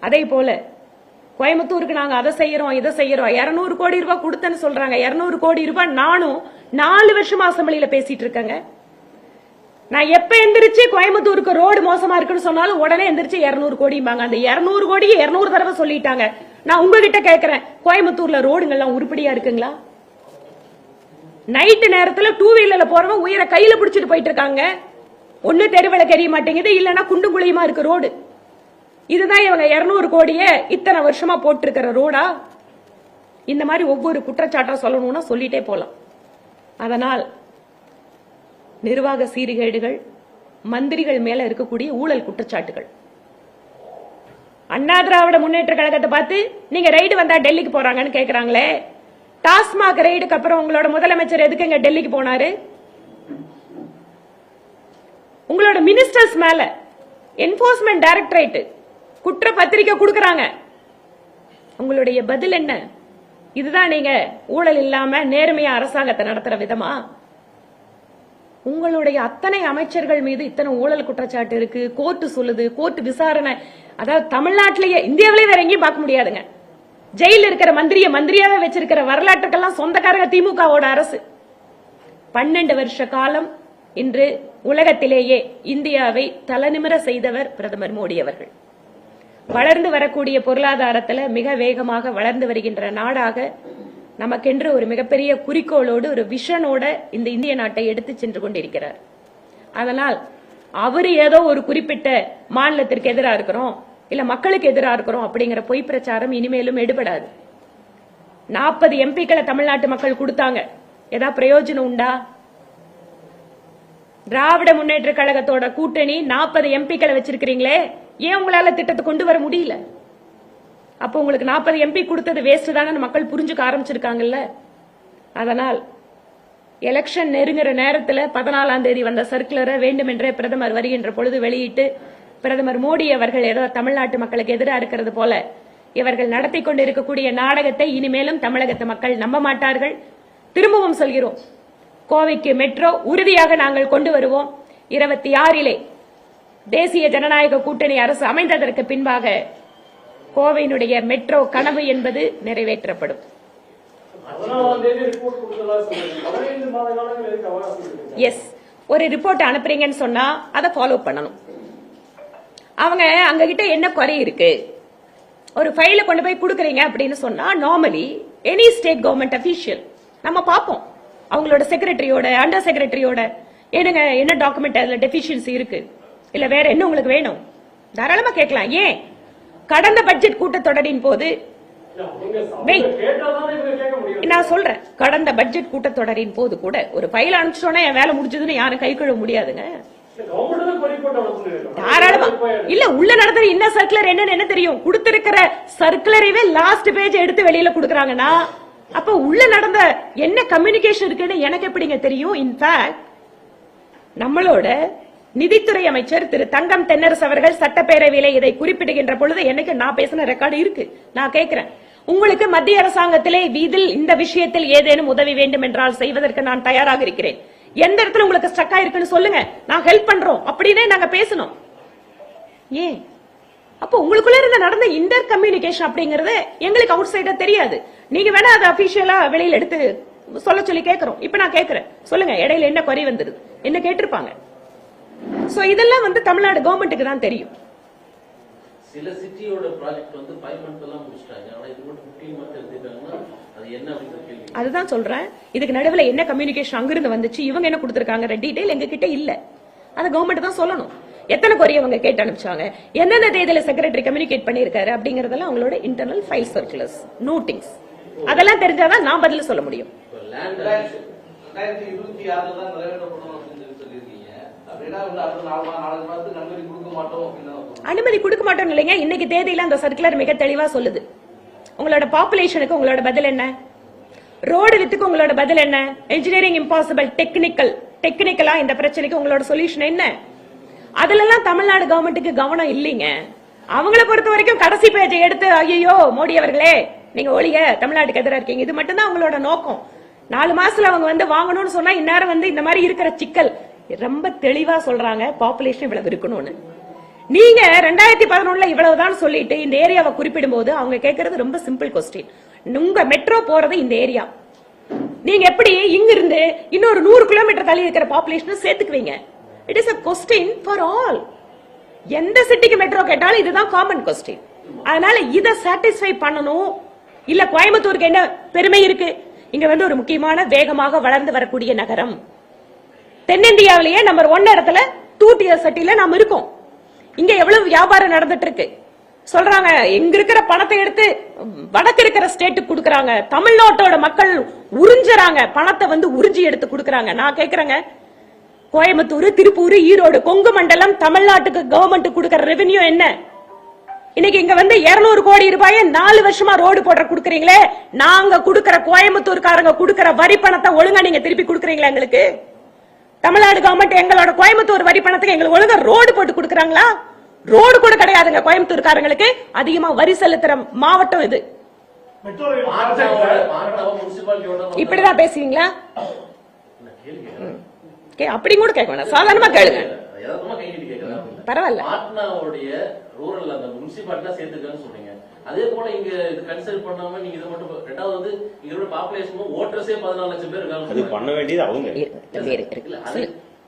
அதே போல கோயம்புத்தூருக்கு நாங்க அதை செய்யறோம், இதை செய்யறோம், 200 கோடி ரூபாய் கொடுத்தேன்னு சொல்றாங்க. 200 கோடி ரூபாய் நானும் 4 வருஷமா அசம்பிளியில பேசிட்டு இருக்கேங்க. நான் எப்ப எந்திரிச்சு கோயம்புத்தூருக்கு ரோடு மோசமா இருக்குன்னு சொன்னாலும் உடனே எந்திரிச்சு 200 கோடிம்பாங்க. அந்த 200 கோடியை 200 தடவை சொல்லிட்டாங்க. நான் உங்ககிட்ட கேட்கிறேன், கோயம்புத்தூர்ல ரோடுங்கள்லாம் உருப்படியா இருக்குங்களா? நைட்டு நேரத்துல 2 வீலர்ல போறவங்க உயிரை கையில பிடிச்சிட்டு போயிட்டு இருக்காங்க. ஒண்ணு தெருவிளக்கு எரிய மாட்டேங்குது, இல்லன்னா குண்டு குழியுமா இருக்கு ரோடு. இதுதான் இவங்க 200 கோடியே இத்தனை வருஷமா போட்டிருக்கிற ரோடா? இந்த மாதிரி ஒவ்வொரு குற்றச்சாட்டா சொல்லணும்னா சொல்லிட்டே போலாம். அதனால் நிர்வாக சீர்கேடுகள், மந்திரிகள் மேல இருக்கக்கூடிய ஊழல் குற்றச்சாட்டுகள். அண்ணா திராவிட முன்னேற்ற கழகத்தை பார்த்து நீங்க ரைடு வந்தா டெல்லிக்கு போறாங்கன்னு கேக்குறாங்களே, டாஸ்மாக் ரைடுக்கு அப்புறம் உங்களோட முதலமைச்சர் எதுக்குங்க டெல்லிக்கு போனாரு? உங்களோட மினிஸ்டர்ஸ் மேல என்போர்ஸ்மெண்ட் டைரக்டரேட் குற்ற பத்திரிகை கொடுக்கறாங்க. உங்களுடைய பதில் என்ன? இதுதான் நீங்க ஊழல் இல்லாம நேர்மையா அரசாங்கத்தை நடத்துற விதமா? உங்களுடைய அத்தனை அமைச்சர்கள் மீது இத்தனை ஊழல் குற்றச்சாட்டு இருக்கு. கோர்ட்டு சொல்லுது, கோர்ட்டு விசாரணை. அதாவது தமிழ்நாட்டிலேயே, இந்தியாவிலேயே வேற எங்கேயும் பார்க்க முடியாதுங்க. ஜெயில இருக்கிற மந்திரியாவே வச்சிருக்கிற வரலாற்றுக்கெல்லாம் சொந்தக்காரங்க திமுகவோட அரசு. 12 வருஷ காலம் இன்று உலகத்திலேயே இந்தியாவை தலைநிமிர செய்தவர் பிரதமர் மோடி அவர்கள். வளர்ந்து வரக்கூடிய பொருளாதாரத்தில் மிக வேகமாக வளர்ந்து வருகின்ற நாடாக நமக்கென்று ஒரு மிகப்பெரிய குறிக்கோளோடு, ஒரு விஷனோட இந்த இந்திய நாட்டை எடுத்து சென்று கொண்டிருக்கிறார். அதனால் அவர் ஏதோ ஒரு குறிப்பிட்ட மாநிலத்திற்கு எதிராக இருக்கிறோம், இல்ல மக்களுக்கு எதிராக இருக்கிறோம் அப்படிங்கிற பொய் பிரச்சாரம் இனிமேலும் எடுபடாது. 40 எம்பிக்களை தமிழ்நாட்டு மக்கள் கொடுத்தாங்க. ஏதாவது பிரயோஜனம் உண்டா? திராவிட முன்னேற்ற கழகத்தோட கூட்டணி 40 எம்பிக்களை வச்சிருக்கிறீங்களே, ஏன் உங்களால திட்டத்தை கொண்டு வர முடியல? அப்போ உங்களுக்கு 40 எம்பி கொடுத்தது வேஸ்ட் தானே மக்கள் புரிஞ்சுக்க ஆரம்பிச்சிருக்காங்கல்ல. அதனால் எலெக்ஷன் நெருங்குற நேரத்தில் 14ஆம் தேதி வந்த சர்க்குலரை வேண்டுமென்றே பிரதமர் வருகின்ற பொழுது வெளியிட்டு பிரதமர் மோடி அவர்கள் ஏதோ தமிழ்நாட்டு மக்களுக்கு எதிராக இருக்கிறது போல இவர்கள் நடத்தி கொண்டிருக்கக்கூடிய நாடகத்தை இனிமேலும் தமிழகத்து மக்கள் நம்ப மாட்டார்கள். திரும்பவும் சொல்கிறோம், கோவைக்கு மெட்ரோ உறுதியாக நாங்கள் கொண்டு வருவோம். 26 தேசிய ஜனநாயக கூட்டணி அரசு அமைந்ததற்கு பின்பாக கோவையினுடைய மெட்ரோ கனவு என்பது நிறைவேற்றப்படும். எஸ், ஒரு ரிப்போர்ட் அனுப்புறீங்கன்னு சொன்னா அதை ஃபாலோ பண்ணணும். அவங்க அங்க கிட்ட என்ன குறை இருக்கு, ஒரு ஃபைல கொண்டு போய் கொடுக்குறீங்க அப்படின்னு சொன்னா normally any state government official நம்ம பார்ப்போம். அவங்களோட செக்ரட்டரியோட அண்டர் செக்ரட்டரியோட என்னங்க என்ன டாக்குமெண்ட் அதுல டெபிஷியன்சி இருக்கு, இல்ல வேற என்ன உங்களுக்கு வேணும், தாராளமா கேட்கலாம். ஏன் கடந்த பட்ஜெட் கூட்டத்தொடரின் போது நான் சொல்றேன், கடந்த பட்ஜெட் கூட்டத்தொடரின் போது கூட ஒரு ஃபைல் அனுப்பிச்சோன்னா என் வேலை முடிஞ்சதுன்னு யாரும் கை கழுவ முடியாதுங்க. தாராளமா இல்ல, உள்ள நடத்துற என்ன சர்க்குலர் என்னன்னு என்ன தெரியும், கொடுத்திருக்கிற சர்க்குலரைவே லாஸ்ட் பேஜ் எடுத்து வெளியில கொடுக்கறாங்கன்னா அப்ப உள்ள நடந்த என்ன கம்யூனிகேஷன் இருக்குன்னு எனக்கு எப்படிங்க தெரியும்? இன்ஃபேக்ட் நம்மளோட நிதித்துறை அமைச்சர் திரு தங்கம் தென்னரசு அவர்கள் சட்டப்பேரவையில இதை குறிப்பிடுகின்ற பொழுது எனக்கு நான் பேசின ரெக்கார்டு இருக்கு. நான் கேட்கிறேன், உங்களுக்கு மத்திய அரசாங்கத்திலே இதில் இந்த விஷயத்தில் ஏதேனும் உதவி வேண்டும் என்றால் செய்வதற்கு நான் தயாராக இருக்கிறேன். எந்த இடத்துல உங்களுக்கு ஸ்டக் ஆயிருக்குன்னு சொல்லுங்க, நான் ஹெல்ப் பண்றோம் அப்படின்னே நாங்க பேசணும். ஏன் அப்போ உங்களுக்குள்ள இருந்த நடந்த இன்டர் கம்யூனிகேஷன் அப்படிங்கறது எங்களுக்கு அவுட் சைடா தெரியாது. நீங்க வேணா அதை அபிஷியலா வெளியில எடுத்து சொல்ல சொல்லி கேட்கிறோம். இப்ப நான் கேட்கிறேன், சொல்லுங்க இடையில என்ன குறை வந்திருது, என்ன கேட்டிருப்பாங்க. சோ இதெல்லாம் வந்து தமிழ்நாடு கவர்மெண்ட்டுக்கு தான் தெரியும். சில சிட்டியோட ப்ராஜெக்ட் வந்து 5 months எல்லாம் முடிச்சிட்டாங்க, ஆனா இது மட்டும் 15 months எடுத்துட்டாங்கன்னா அது என்ன அப்படிங்கிற கேள்வி. அதுதான் சொல்றேன், இதுக்கு நடுவுல என்ன கம்யூனிகேஷன் அங்கிருந்து வந்துச்சு, இவங்க என்ன கொடுத்திருக்காங்க டீடைல் எங்க கிட்ட இல்ல. அது கவர்மெண்ட் தான் சொல்லணும். எத்தனை குறைய அவங்க கேட்டு அனுப்பிச்சாங்க, எந்தெந்த தேதியில செக்ரட்டரி கம்யூனிகேட் பண்ணிருக்காரு அப்படிங்கறதெல்லாம் அவங்களோட இன்டர்னல் ஃபைல் சர்க்குலர்ஸ் நோட்டிங்ஸ் அதெல்லாம் தெரிஞ்சாதான் நான் பதில் சொல்ல முடியும். 2026 தான் நிறைவேற்றப்படும் அப்படின்னு சொல்லியிருக்கீங்க. அப்படின்னா அடுத்த 4 மாதத்துக்கு அனுமதி கொடுக்க மாட்டோம் அப்படின்னு அனுமதி கொடுக்க மாட்டோம் இல்லைங்க. இன்னைக்கு தேதியில அந்த சர்க்குலர் மிக தெளிவா சொல்லுது. உங்களோட பாப்புலேஷனுக்கு உங்களோட பதில் என்ன, ரோடு வித்துக்கு உங்களோட பதில் என்ன, இன்ஜினியரிங் இம்பாசிபிள் டெக்னிக்கலா இந்த பிரச்சனைக்கு உங்களோட சொல்யூஷன் என்ன, அதுல எல்லாம் தமிழ்நாடு கவர்மெண்ட்டுக்கு கவனம் இல்லைங்க. அவங்கள பொறுத்த வரைக்கும் கடைசி பேஜை எடுத்து ஐயோ மோடி அவர்களே நீங்க ஒளிக தமிழ்நாட்டுக்கு எதிராக இருக்கீங்க, இது மட்டும் தான் அவங்களோட நோக்கம். 4 மாசத்துல அவங்க வந்து வாங்கணும்னு சொன்னா இந்நேரம் வந்து இந்த மாதிரி இருக்கிற சிக்கல் ரொம்ப தெளிவா சொல்றாங்க, பாப்புலேஷன் இவ்வளவு இருக்கணும்னு. நீங்க 2011 இவ்வளவுதான் சொல்லிட்டு இந்த ஏரியாவை குறிப்பிடும் போது அவங்க கேட்கறது ரொம்ப சிம்பிள் கொஸ்டின், உங்க மெட்ரோ போறது இந்த ஏரியா, நீங்க எப்படி இங்க இருந்து இன்னொரு 100 கிலோமீட்டர் தள்ளி இருக்கிற பாப்புலேஷன் சேர்த்துக்குவீங்க? It is a question for all. எந்த சிட்டிக்கு மெட்ரோ கேட்டாலும் இதுதான் காமன் கொஸ்டின். அதனால இத சாட்டிஸ்ஃபை பண்ணணும். இல்ல கோயம்புத்தூருக்கு என்ன பெருமை இருக்கு, இங்க வந்து ஒரு முக்கியமான வேகமாக வளர்ந்து வரக்கூடிய நகரம், தென்னிந்தியாவிலேயே நம்பர் 1 இடத்துல 2 tier சிட்டில நாம இருக்கோம். இங்க எவ்வளவு வியாபாரம் நடந்துட்டு இருக்கு சொல்றாங்க, எங்க இருக்கிற பணத்தை எடுத்து வடக்கு இருக்கிற ஸ்டேட்டுக்கு கொடுக்கறாங்க, தமிழ்நாட்டோட மக்கள் உறிஞ்சறாங்க, பணத்தை வந்து உறிஞ்சி எடுத்து கொடுக்கறாங்க. நான் கேக்குறேங்க, கோயம்புத்தூர், திருப்பூர், ஈரோடு, கொங்கு மண்டலம் தமிழ்நாட்டுக்கு கவர்மெண்ட் கொடுக்கிற ரெவென்யூ என்ன? இன்னைக்கு இங்க வந்து 200 கோடி ரூபாயை 4 வருஷமா ரோடு போடுற கொடுக்கறீங்களே, நாங்க கொடுக்கிற கோயம்புத்தூர்காரங்க கொடுக்கிற வரி பணத்தை ஒழுங்கா நீங்க திருப்பி கொடுக்கறீங்களா? எங்களுக்கு தமிழ்நாடு கவர்மெண்ட் எங்களோட கோயம்புத்தூர் வரி பணத்துக்கு எங்களுக்கு ஒழுங்கா ரோடு போட்டு கொடுக்கறாங்களா? ரோடு கூட கிடையாதுங்க. கோயம்புத்தூர்காரங்களுக்கு அதிகமா வரி செலுத்துற மாவட்டம் இது. இப்படிதான் பேசுவீங்களா? அப்படி கூட கேட்க வேணாம், சாதாரணமா கேளுங்க, பரவாயில்ல. ரூரல் அந்த முனிசிபாலிட்டி சேர்த்துக்கன்னு சொல்றீங்க, அதே போல இங்க இது கன்சிடர் பண்ணாம நீங்க இத மட்டும் ரெண்டாவது வந்து இதோட பாப்புலேஷன் ஓட்டர்ஸே 14 லட்சம் பேர் இருக்காங்க. அது பண்ண வேண்டியது அவங்க.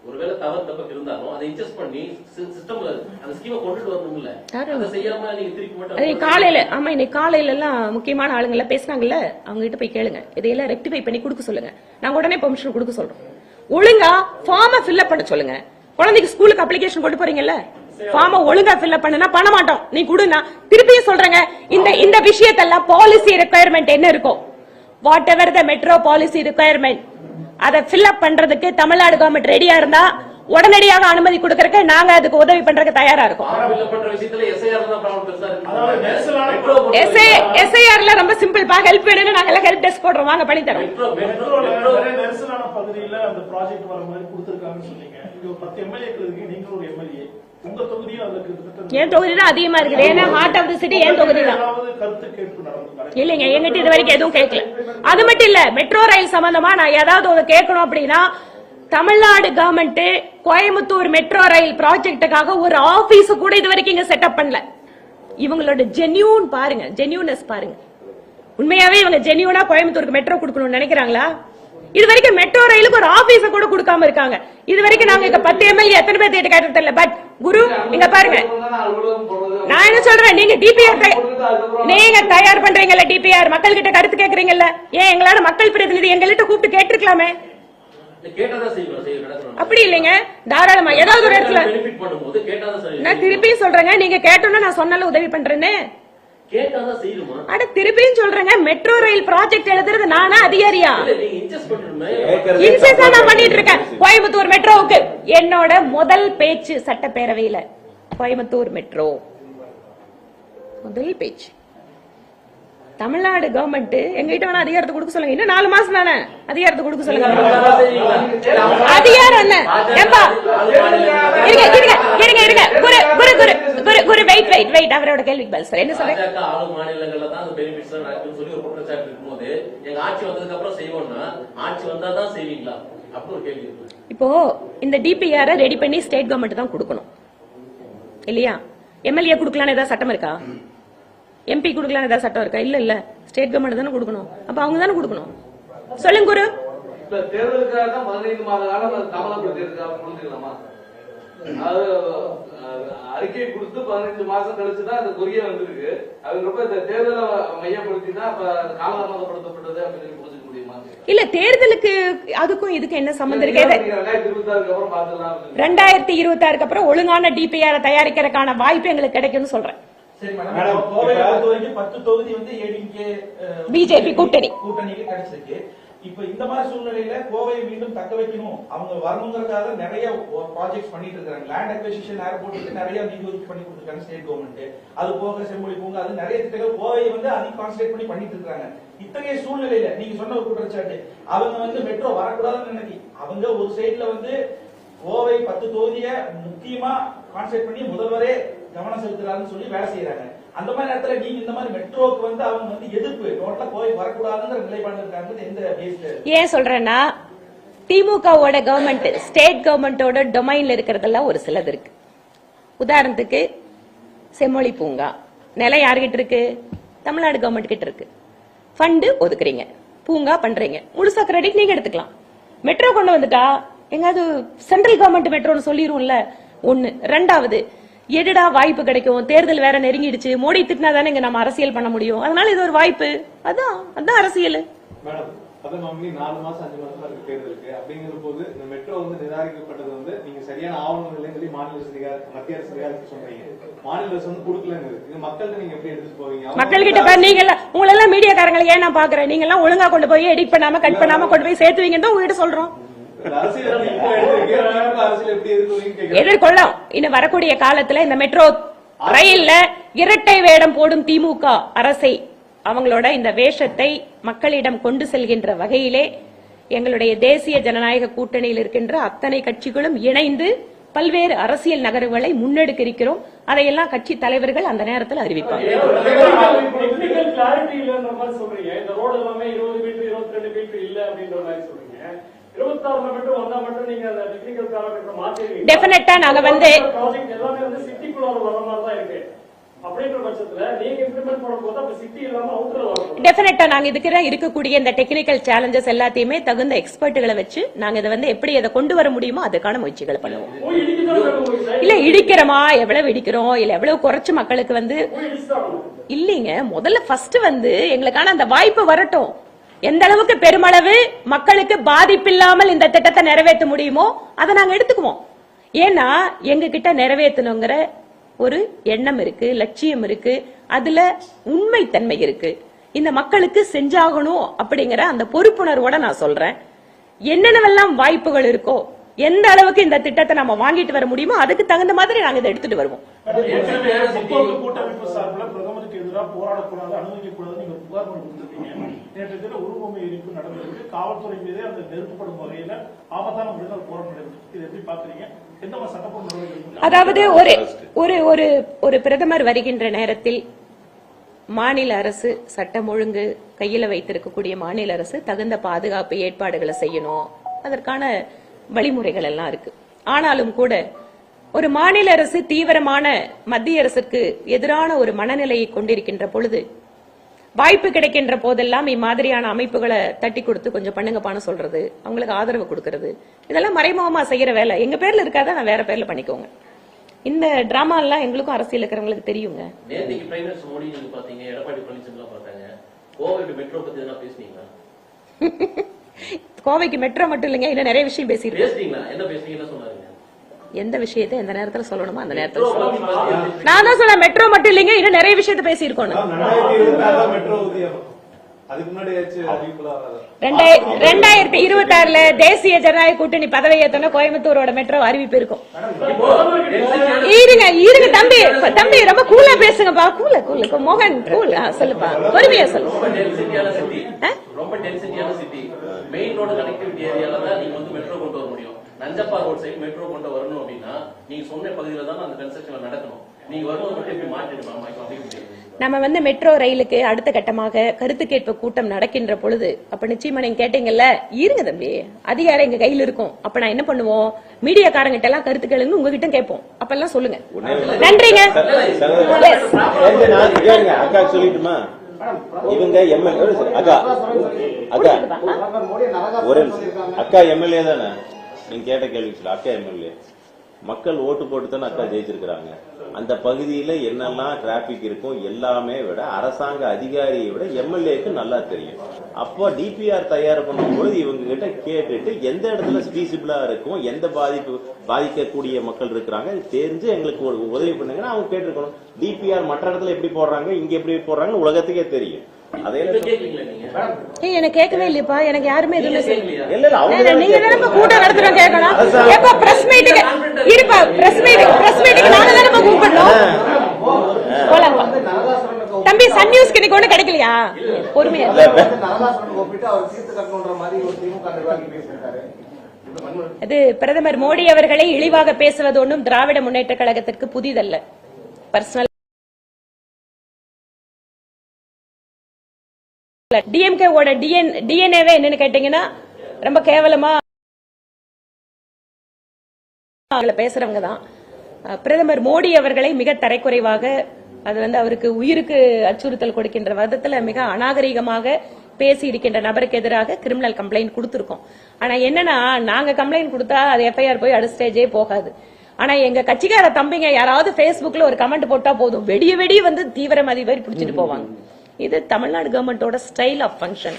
ஒருவேளை தப்பு இருந்தாலும் அதை அட்ஜஸ்ட் பண்ணி சிஸ்டம்ல அந்த ஸ்கீமை கொண்டுட்டு வரணும்ல, அதை செய்யாம நீங்க திருப்பி மட்டும் காலையில ஆமா இன்னைக்கு காலையில எல்லாம் முக்கியமான ஆளுங்க பேசினாங்கல்ல, அவங்க கிட்ட போய் கேளுங்க, இதையெல்லாம் ரெக்டிஃபை பண்ணி கொடுக்க சொல்லுங்க. நாங்க உடனே பெர்மிஷன் கொடுக்க சொல்றோம். ஒழுங்கா ஃபார்மை ஃபில் அப் பண்ண சொல்லுங்க. குழந்தைக்கு ஸ்கூலுக்கு அப்ளிகேஷன் கொண்டு போறீங்கல்ல, ஃபார்ம ஒழுங்கா ஃபில்அப் பண்ணனா பண்ண மாட்டோம். நீ குடுனா திருப்பியும் சொல்றேங்க. இந்த விஷயத்தெல்லாம் பாலிசி ரெக்குயர்மெண்ட் என்ன இருக்கும், what ever the metro policy requirement, அதை ஃபில்அப் பண்றதுக்கு தமிழ்நாடு கவர்மெண்ட் ரெடியா இருந்தா உடனடியாக அனுமதி கொடுக்கறதுக்கு நாங்க அதுக்கு உதவி பண்றதுக்கு தயாரா இருக்கோம். எஸ்ஐஆர்ல ரொம்ப சிம்பிள்பா. ஹெல்ப் வேணும்னு நாங்க ஹெல்ப் டெஸ்க் போடுறோம், வாங்க பண்ணி தரோம். நெரிசலான பகுதியில அந்த ப்ராஜெக்ட் வர மாதிரி கொடுத்திருக்காங்கன்னு சொன்னீங்க. இங்க ஒரு 10 எம்எல்ஏக்கள் இருக்கு, நீங்க ஒரு எம்எல்ஏ, உங்க தொகுதியும் அதுல கிட்டத்தட்ட என் தொகுதி தான் அதிகமா இருக்குது. ஏன்னா ஹார்ட் ஆஃப் தி சிட்டி என் தொகுதி தான். கருத்து கேட்பு நடந்து இல்லைங்க, எங்கிட்ட இது வரைக்கும் எதுவும் கேட்கல. அது மட்டும் இல்ல, மெட்ரோ ரயில் சம்பந்தமா நான் ஏதாவது ஒரு கேட்கணும் அப்படின்னா Tamil Nadu government Coimbatore metro rail ப்ராஜெக்டுக்காக ஒரு ஆபீஸ் கூட இது வரைக்கும் இங்க செட்டப் பண்ணல. இவங்களோட ஜென்யூன் பாருங்க, ஜென்யூனஸ் பாருங்க. உண்மையாவே இவங்க ஜென்யூனா கோயம்புத்தூருக்கு மெட்ரோ கொடுக்கணும்னு நினைக்கிறாங்களா? இது வரைக்கும் மெட்ரோ ரயிலுக்கு ஒரு ஆபீஸ கூட கொடுக்காம இருக்காங்க. இது வரைக்கும் நாங்க இங்க 10 எம்எல்ஏ எத்தனை பேர் கேட்டு கேட்டது தெரியல. பட் குரு இங்க பாருங்க, நான் என்ன சொல்றேன், நீங்க டிபிஆர் நீங்க தயார் பண்றீங்கல்ல, டிபிஆர் மக்கள் கிட்ட கருத்து கேக்குறீங்கல்ல, ஏன் எங்களோட மக்கள் பிரதிநிதி எங்கள்கிட்ட கூப்பிட்டு கேட்டிருக்கலாமே? அப்படி இல்லைங்க, தாராளமா ஏதாவது ஒரு இடத்துல நான் திருப்பியும் சொல்றேங்க, நீங்க கேட்டோம்னா நான் சொன்னால உதவி பண்றேன்னு. அட திருப்பியும் சொல்றேங்க, மெட்ரோ ரயில் ப்ராஜெக்ட் எழுதுறது நானா அதிகாரியா? இன்செஸ் நான் பண்ணிட்டு இருக்கேன். கோயம்புத்தூர் மெட்ரோவுக்கு என்னோட முதல் பேச்சு சட்டப்பேரவையில, கோயம்புத்தூர் மெட்ரோ முதல் பேச்சு. தமிழ்நாடு கவர்மெண்ட் எங்கிட்ட வேணா அதிகாரத்தை கொடுக்க சொல்லுங்க. இன்னும் 4 மாசம் தானே அதிகாரத்தை கொடுக்க சொல்லுங்க. அதிகாரம் என்ன? வெயிட் அவரோட கேள்விக்கு பதில் சார். என்ன சொல்றீங்க? மாநிலங்கள்ல தான் அந்த பெனிஃபிட்ஸ் நடக்குன்னு சொல்லி ஒரு குற்றச்சாட்டு இருக்கும்போது எங்க ஆட்சி வந்ததுக்கு அப்புறம் செய்வோம்னா ஆட்சி வந்தா தான் செய்வீங்களா அப்படி ஒரு கேள்வி இருக்கு. இப்போ இந்த டிபிஆர் ரெடி பண்ணி ஸ்டேட் கவர்மெண்ட் தான் கொடுக்கணும் இல்லையா? எம்எல்ஏ கொடுக்கலான்னு ஏதாவது சட்டம் இருக்கா? எம்பி கொடுக்கலாம் ஏதாவது சட்டம் இருக்கா? இல்ல இல்ல, ஸ்டேட் கவர்மெண்ட் தானே கொடுக்கணும். அப்ப அவங்க தானே கொடுக்கணும். சொல்லுங்க குரு. தேர்தலுக்காக தான் 15 மாத காலம் தாமதப்படுத்திருக்காங்க, புரிஞ்சுக்கலாமா? அறிக்கை கொடுத்து 15 மாசம் கழிச்சுதான் அந்த கொரியா வந்திருக்கு. அதுக்கப்புறம் இந்த தேர்தலை மையப்படுத்தி தான் காலதாமதப்படுத்தப்பட்டது அப்படின்னு புரிஞ்சுக்க முடியுமா? இல்ல, தேர்தலுக்கு அதுக்கும் இதுக்கு என்ன சம்பந்தம் இருக்கு? 2026 அப்புறம் பாத்துக்கலாம். 2026 அப்புறம் ஒழுங்கான டிபிஆர் தயாரிக்கிறதுக்கான வாய்ப்பு எங்களுக்கு கிடைக்கும்னு சொல்றேன். பிஜேபி கூட்டணிக்கு கிடைச்சிருக்கு. இப்ப இந்த மாதிரி சூழ்நிலையில கோவையை மீண்டும் தக்க வைக்கணும், அவங்க வரணுங்கிறதுக்காக நிறைய ப்ராஜெக்ட்ஸ் பண்ணிட்டு இருக்காங்க. லேண்ட் அக்விசிஷன், ஏர்போர்ட்டுக்கு நிறைய நிதி ஒதுக்கீடு பண்ணி கொடுத்துருக்காங்க ஸ்டேட் கவர்மெண்ட். அது போக செம்மொழி பூங்கா, அது நிறைய திட்டங்கள் கோவையை அதிகம் கான்சன்ட்ரேட் பண்ணி பண்ணிட்டு இருக்காங்க. இத்தகைய சூழ்நிலையில நீங்க சொன்ன ஒரு குற்றச்சாட்டு, அவங்க மெட்ரோ வரக்கூடாதுன்னு நினைக்கி அவங்க ஒரு சைட்ல கோவை 10 தொகுதிய முக்கியமா கான்சன்ட்ரேட் பண்ணி முதல்வரே கவனம் செலுத்துறாருன்னு சொல்லி வேலை செய்யறாங்க. அந்த மாதிரி நேரத்துல நீங்க இந்த மாதிரி மெட்ரோக்கு அவங்க எதிர்ப்பு டோட்டலா போய் வரக்கூடாதுங்கிற நிலைப்பாடு இருக்காங்க. எந்த பேஸ்ல ஏன் சொல்றேன்னா, திமுகவோட கவர்மெண்ட் ஸ்டேட் கவர்மெண்டோட டொமைன்ல இருக்கிறதெல்லாம் ஒரு சிலது இருக்கு. உதாரணத்துக்கு செம்மொழி பூங்கா நிலம் யாருகிட்ட இருக்கு? தமிழ்நாடு கவர்மெண்ட் கிட்ட இருக்கு. ஃபண்ட் ஒதுக்குறீங்க, பூங்கா பண்றீங்க, முழுசா கிரெடிட் நீங்க எடுத்துக்கலாம். மெட்ரோ கொண்டு வந்துட்டா எங்காவது சென்ட்ரல் கவர்மெண்ட் மெட்ரோன்னு சொல்லிரும்ல. ஒண்ணு. ரெண்டாவது, எதுடா வாய்ப்பு கிடைக்கும்? தேர்தல் வேற நெருங்கிடுச்சு, மோடி திட்டினா தானே இங்க நம்ம அரசியல் பண்ண முடியும். அதனால இது ஒரு வாய்ப்பு. அதான் அரசியல். மேடம், 4 மாசம் 5 மாசமா இருக்கு தேர்தலுக்கு. அப்படிங்கிற போது இந்த மெட்ரோ நிராகரிக்கப்பட்டது நீங்க சரியான ஆவணங்கள் இல்லைன்னு சொல்லி மத்திய அரசு நிராகரிக்க சொல்றீங்க. மாநில அரசு கொடுக்கலன்னு இது மக்களுக்கு நீங்க எப்படி எடுத்துட்டு போவீங்க? மக்கள் கிட்ட நீங்க உங்களை எல்லாம் மீடியாக்காரங்களை ஏன் நான் பாக்குறேன், நீங்க எல்லாம் ஒழுங்கா கொண்டு போய் எடிட் பண்ணாம கட் பண்ணாம கொண்டு போய் சேர்த்துவீங்கன்னு தான் உங்ககிட்ட சொல்றோம். எதிர்கொள்ளும். இன்னும் வரக்கூடிய காலத்துல இந்த மெட்ரோ ரயில்ல இரட்டை வேடம் போடும் திமுக அரசை, அவங்களோட இந்த வேஷத்தை மக்களிடம் கொண்டு செல்கின்ற வகையிலே எங்களுடைய தேசிய ஜனநாயக கூட்டணியில் இருக்கின்ற அத்தனை கட்சிகளும் இணைந்து பல்வேறு அரசியல் நகர்வுகளை முன்னெடுக்க இருக்கிறோம். அதையெல்லாம் கட்சி தலைவர்கள் அந்த நேரத்தில் அறிவிப்பாங்க. டெஃபினட்டா நாங்க டெஃபினட்டா நாங்க இருக்கக்கூடிய இந்த டெக்னிக்கல் சேலஞ்சஸ் எல்லாத்தையுமே தகுந்த எக்ஸ்பர்ட்டுகளை வச்சு நாங்க இதை எப்படி அதை கொண்டு வர முடியுமோ அதுக்கான முயற்சிகளை பண்ணுவோம். இல்ல இடிக்கிறோமா, எவ்வளவு இடிக்கிறோம், இல்ல எவ்வளவு குறைச்சு மக்களுக்கு இல்லீங்க. முதல்ல ஃபர்ஸ்ட் எங்களுக்கான அந்த வாய்ப்பு வரட்டும். எந்த அளவுக்கு பெருமளவு மக்களுக்கு பாதிப்பில்லாமல் இந்த திட்டத்தை நிறைவேற்ற முடியுமோ அதை நாங்க எடுத்துக்குவோம். ஏன்னா எங்க கிட்ட நிறைவேற்றணுங்கிற ஒரு எண்ணம் இருக்கு, லட்சியம் இருக்கு, அதுல உண்மைத்தன்மை இருக்கு. இந்த மக்களுக்கு செஞ்சாகணும் அப்படிங்கிற அந்த பொறுப்புணர்வோட நான் சொல்றேன். என்னென்னவெல்லாம் வாய்ப்புகள் இருக்கோ, எந்த அளவுக்கு இந்த திட்டத்தை நம்ம வாங்கிட்டு வர முடியுமோ அதுக்கு தகுந்த மாதிரி நாங்க இதை எடுத்துட்டு வருவோம். முற்போக்கு கூட்டமைப்பு சார்பில் பிரதமருக்கு எதிராக போராடக்கூடாது, அனுமதிக்கக்கூடாது நீங்க புகார் மனு கொடுத்திருக்கீங்க. நேற்று தினம் உருவமை எரிப்பு நடந்திருக்கு. காவல்துறை மீதே அந்த நெருக்கப்படும் வகையில ஆபத்தான முறையில் போராட்டம் நடந்திருக்கு. இதை எப்படி பாக்குறீங்க? எந்த மாதிரி சட்டப்பூர்வ நடவடிக்கை? அதாவது ஒரு ஒரு ஒரு பிரதமர் வருகின்ற நேரத்தில் மாநில அரசு சட்டம் ஒழுங்கு கையில வைத்திருக்கக்கூடிய மாநில அரசு தகுந்த பாதுகாப்பு ஏற்பாடுகளை செய்யணும். அதற்கான வழிமுறைகள் எல்லாம் இருக்கு. ஆனாலும் கூட ஒரு மாநில அரசு தீவிரமான மத்திய அரசுக்கு எதிரான ஒரு மனநிலையை கொண்டிருக்கின்ற பொழுது, வாய்ப்பு கிடைக்கின்ற போதெல்லாம் இம்மாதிரியான அமைப்புகளை தட்டி கொடுத்து கொஞ்சம் பண்ணுங்கப்பான்னு சொல்றது, அவங்களுக்கு ஆதரவு கொடுக்கறது, இதெல்லாம் மறைமுகமா செய்யற வேலை. எங்க பேர்ல இருக்காத நான் வேற பேர்ல பண்ணிக்கோங்க. இந்த டிராமா எல்லாம் எங்களுக்கும் அரசியல் இருக்கிறவங்களுக்கு தெரியுங்க. நேத்திக்கு பிரைம் மினிஸ்டர் மோடி நீங்க பாத்தீங்க, எடப்பாடி பழனிசாமி பார்த்தாங்க. கோவை மெட்ரோ பத்தி எதனா பேசுனீங்களா? கோவைக்கு மெட்ரோ மட்டும் இல்லைங்க, இன்னும் நிறைய விஷயம் பேசிருக்கேன். பேசுனீங்களா? என்ன பேசுனீங்க? சொன்னாருங்க. எந்த விஷயத்தை எந்த நேரத்துல சொல்லணுமோ அந்த நேரத்துல சொல்லணும். நான் தான் சொல்ல மெட்ரோ மட்டும் இல்லைங்க, இன்னும் நிறைய விஷயத்தை பேசியிருக்கோம். 2026 தேசிய ஜனநாயக கூட்டணி பதவியேற்றன கோயம்புத்தூரோட மெட்ரோ அறிவிப்பு இருக்கும். இருங்க தம்பி ரொம்ப கூலா பேசுங்கப்பா. கூல மோகன் கூல் சொல்லுப்பா, பொறுமையா சொல்லு. ரொம்ப டென்சிட்டியான சிட்டி, மெயின் ரோடு கனெக்டிவிட்டி ஏரியால தான் நீங்க வந்து மெட்ரோ கொண்டு வர முடியும். நஞ்சப்பா ரோட் சைடு மெட்ரோ கொண்டு வரணும் அப்படின்னா நீங்க சொன்ன பகுதியில தான் அந்த கன்ஸ்ட்ரக்ஷன் நடக்கணும். நீங்க வரும்போது மட்டும் எப்படி மாற்றிடுமா? நம்ம வந்து மெட்ரோ ரயிலுக்கு அடுத்த கட்டமாக கருத்து கேட்பு கூட்டம் நடக்கின்ற பொழுது, அப்ப நிச்சயமா நீங்க கேட்டீங்கல்ல, இருங்க தம்பி, அதிகாரம் எங்க கையில இருக்கும். அப்ப நான் என்ன பண்ணுவோம், மீடியாக்காரங்கிட்ட எல்லாம் கருத்து கேளுங்க, உங்ககிட்ட கேட்போம். அப்ப எல்லாம் சொல்லுங்க. நன்றிங்க. அக்கா சொல்லிட்டுமா, இவங்க எம்எல்ஏ அக்கா ஒரு அக்கா எம்எல்ஏ தானே? நீங்க கேட்ட கேள்வி சொல்ல, அக்கா எம்எல்ஏ மக்கள் ஓட்டு போட்டு தானே அக்கா ஜெயிச்சிருக்கிறாங்க. அந்த பகுதியில என்னெல்லாம் டிராபிக் இருக்கும் எல்லாமே விட அரசாங்க அதிகாரியை விட எம்எல்ஏக்கு நல்லா தெரியும். அப்போ டிபிஆர் தயார் பண்ணும்போது இவங்க கிட்ட கேட்டுட்டு எந்த இடத்துல ஃபீசிபிளா இருக்கும், எந்த பாதிக்கக்கூடிய மக்கள் இருக்கிறாங்க தெரிஞ்சு எங்களுக்கு ஒரு உதவி பண்ணுங்கன்னா அவங்க கேட்டிருக்கணும். டிபிஆர் மற்ற இடத்துல எப்படி போடுறாங்க, இங்க எப்படி போடுறாங்க உலகத்துக்கே தெரியும். எனக்கு கேட்கவே இல்லப்பா, எனக்கு யாருமே எதுவுமே இல்ல. நீங்க தானே கூட்டம் நடத்துறோம் கேட்கணும். எப்ப பிரஸ் மீட்டுக்கு இருப்பா, பிரஸ் மீட்டுக்கு நாங்க தானே கூப்பிடணும். போலாம்ப்பா தம்பி. சன் நியூஸ்க்கு இன்னைக்கு ஒண்ணு கிடைக்கலையா? பொறுமையா அது பிரதமர் மோடி அவர்களை இழிவாக பேசுவது ஒன்றும் திராவிட முன்னேற்ற கழகத்திற்கு புதிதல்ல. பர்சனல் டிஎம்கே ஓட டிஎன்ஏவே என்னன்னு கேட்டீங்கன்னா ரொம்ப கேவலமா பேசுறவங்க தான். பிரதமர் மோடி அவர்களை மிக தரைக்குறைவாக, அது வந்து அவருக்கு உயிருக்கு அச்சுறுத்தல் கொடுக்கின்ற விதத்துல மிக அநாகரிகமாக பேசி இருக்கின்ற நபருக்கு எதிராக கிரிமினல் கம்ப்ளைண்ட் கொடுத்திருக்கோம். ஆனா என்னன்னா, நாங்க கம்ப்ளைண்ட் கொடுத்தா அது எஃப்ஐஆர் போய் அடுத்த ஸ்டேஜே போகாது. ஆனா எங்க கட்சிக்கார தம்பிங்க யாராவது பேஸ்புக்ல ஒரு கமெண்ட் போட்டா போதும், வெடிய வந்து தீவிரவாதி மாதிரி பிடிச்சிட்டு போவாங்க. இது தமிழ்நாடு கவர்மெண்டோட ஸ்டைல் ஆஃப் ஃபங்க்ஷன்.